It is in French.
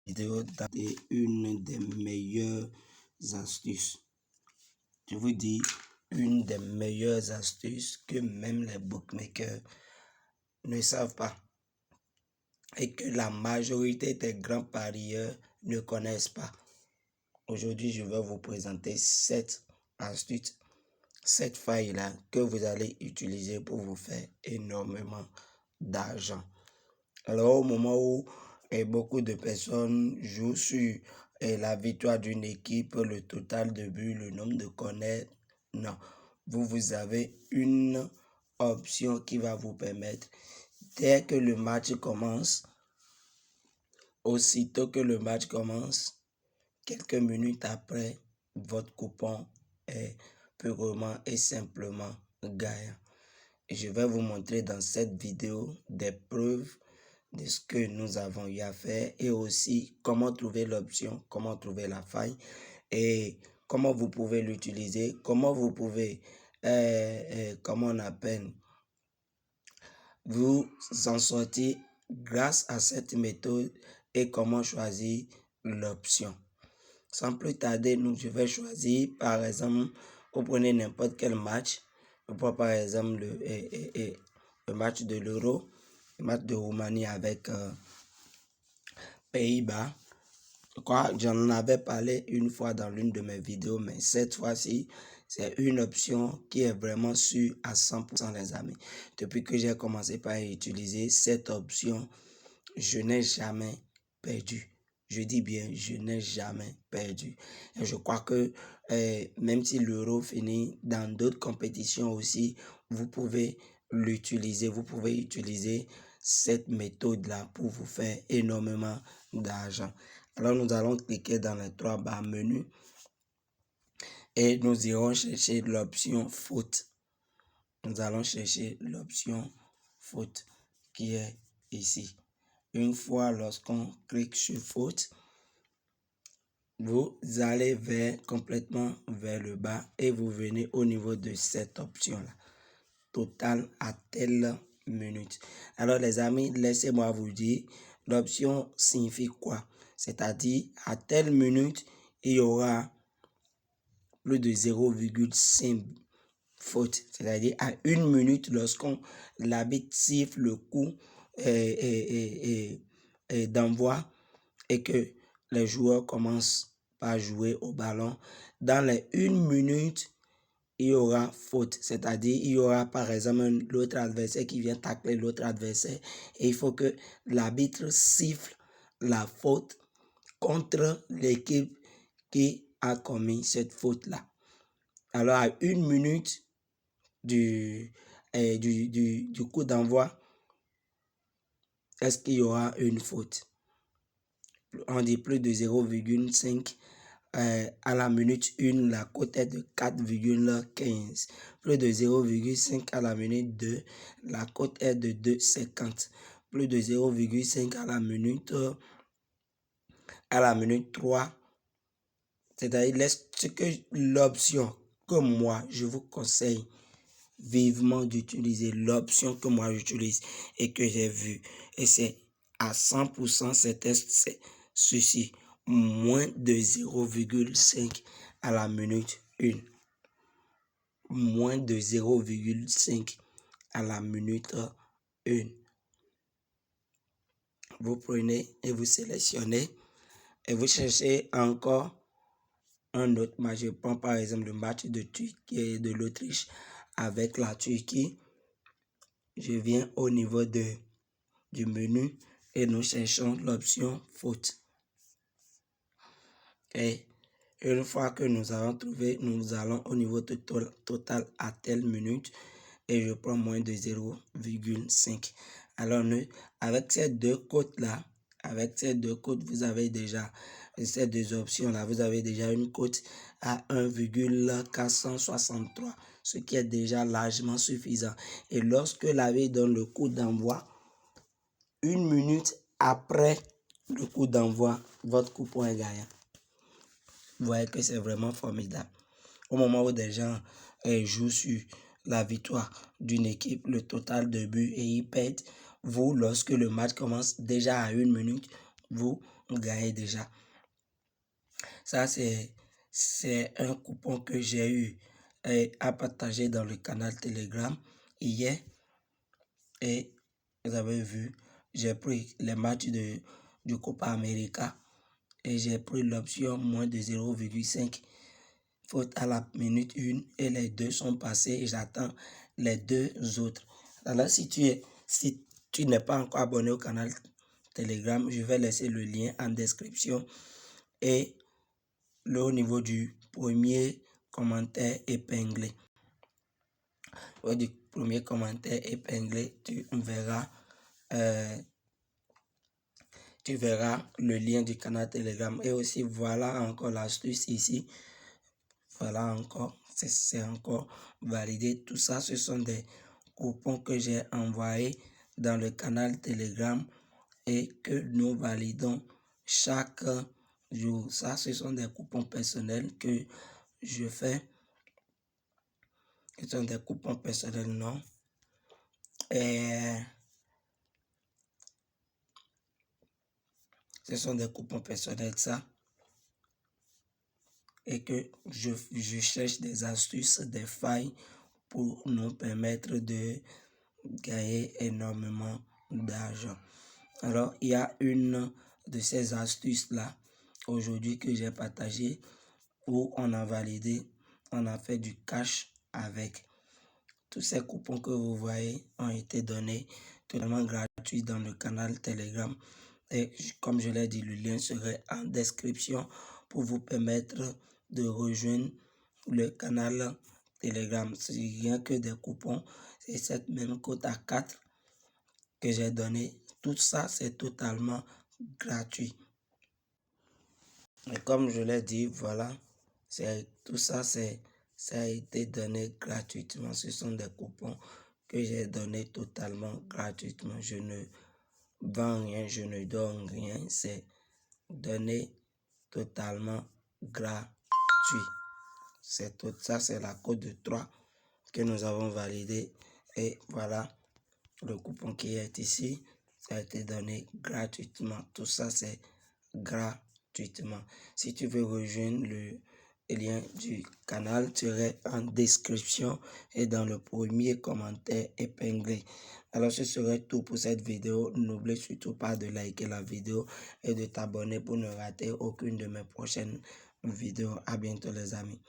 vidéo est une des meilleures astuces. Je vous dis, une des meilleures astuces que même les bookmakers ne savent pas et que la majorité des grands parieurs ne connaissent pas. Aujourd'hui, je vais vous présenter 7 astuces, 7 failles-là que vous allez utiliser pour vous faire énormément d'argent. Alors, au moment où beaucoup de personnes jouent sur la victoire d'une équipe, le total de buts, le nombre de corners, non. Vous avez une option qui va vous permettre, dès que le match commence, aussitôt que le match commence, quelques minutes après, votre coupon est purement et simplement gagnant. Et je vais vous montrer dans cette vidéo des preuves de ce que nous avons eu à faire et aussi comment trouver l'option, comment trouver la faille et comment vous pouvez l'utiliser, comment vous pouvez, comment on appelle, vous en sortir grâce à cette méthode et comment choisir l'option. Sans plus tarder, je vais choisir, par exemple, vous prenez n'importe quel match, par exemple le match de l'Euro, le match de Roumanie avec Pays-Bas. J'en avais parlé une fois dans l'une de mes vidéos, mais cette fois-ci, c'est une option qui est vraiment sûre à 100% les amis. Depuis que j'ai commencé par utiliser cette option, je n'ai jamais perdu. Je dis bien, je n'ai jamais perdu. Et je crois que même si l'Euro finit dans d'autres compétitions aussi, vous pouvez l'utiliser. Vous pouvez utiliser cette méthode-là pour vous faire énormément d'argent. Alors, nous allons cliquer dans les 3 barres menus et nous irons chercher l'option faute. Nous allons chercher l'option faute qui est ici. Une fois lorsqu'on clique sur faute, vous allez complètement vers le bas et vous venez au niveau de cette option-là. Total à telle minute. Alors les amis, laissez-moi vous dire, l'option signifie quoi? C'est-à-dire, à telle minute, il y aura plus de 0,5 faute. C'est-à-dire, à 1 minute, lorsqu'on l'arbitre siffle le coup d'envoi et que les joueurs commencent par jouer au ballon, dans les 1 minute, il y aura faute, c'est-à-dire il y aura par exemple l'autre adversaire qui vient tacler l'autre adversaire et il faut que l'arbitre siffle la faute contre l'équipe qui a commis cette faute-là. Alors à 1 minute du coup d'envoi, est-ce qu'il y aura une faute? On dit plus de 0,5. À la minute 1, la cote est de 4,15. Plus de 0,5 à la minute 2, la cote est de 2,50. Plus de 0,5 à la minute 3. C'est-à-dire l'option que moi, je vous conseille vivement d'utiliser, l'option que moi j'utilise et que j'ai vue. Et c'est à 100%, c'est ceci. Moins de 0,5 à la minute 1. Moins de 0,5 à la minute 1. Vous prenez et vous sélectionnez et vous cherchez encore un autre match. Je prends par exemple le match de Turquie et de l'Autriche avec la Turquie. Je viens au niveau du menu et nous cherchons l'option faute. Et une fois que nous avons trouvé, nous allons au niveau total à telle minute et je prends moins de 0,5. Alors, avec ces deux cotes-là, vous avez déjà, ces deux options-là, vous avez déjà une cote à 1,463, ce qui est déjà largement suffisant. Et lorsque l'arbitre donne le coup d'envoi, 1 minute après le coup d'envoi, votre coupon est gagnant. Vous voyez que c'est vraiment formidable. Au moment où des gens jouent sur la victoire d'une équipe, le total de buts et ils perdent, vous, lorsque le match commence déjà à 1 minute, vous gagné déjà. Ça, c'est un coupon que j'ai eu à partager dans le canal Telegram hier. Et vous avez vu, j'ai pris les matchs du Copa América et j'ai pris l'option moins de 0,5 faute à la minute 1 et les deux sont passés et j'attends les deux autres. Alors si tu n'es pas encore abonné au canal Telegram, je vais laisser le lien en description et au niveau du premier commentaire épinglé. Au du premier commentaire épinglé, tu verras le lien du canal Telegram. Et aussi, voilà encore l'astuce ici. Voilà encore, c'est encore validé. Tout ça, ce sont des coupons que j'ai envoyés dans le canal Telegram et que nous validons chaque jour. Ça, ce sont des coupons personnels que je fais. Ce sont des coupons personnels, non. Et ce sont des coupons personnels, ça. Et que je cherche des astuces, des failles pour nous permettre de gagner énormément d'argent. Alors, il y a une de ces astuces-là aujourd'hui que j'ai partagé où on a validé, on a fait du cash avec. Tous ces coupons que vous voyez ont été donnés totalement gratuits dans le canal Telegram. Et comme je l'ai dit, le lien serait en description pour vous permettre de rejoindre le canal Telegram. C'est rien que des coupons. C'est cette même cote à 4 que j'ai donné. Tout ça, c'est totalement gratuit. Et comme je l'ai dit, voilà, tout ça, ça a été donné gratuitement. Ce sont des coupons que j'ai donnés totalement gratuitement. Je ne vends rien, je ne donne rien. C'est donné totalement gratuit. C'est tout ça, c'est la code de 3 que nous avons validé. Et voilà, le coupon qui est ici, ça a été donné gratuitement. Tout ça, c'est gratuitement. Si tu veux rejoindre le lien du canal, tu serais en description et dans le premier commentaire épinglé. Alors, ce serait tout pour cette vidéo. N'oublie surtout pas de liker la vidéo et de t'abonner pour ne rater aucune de mes prochaines vidéos. À bientôt les amis.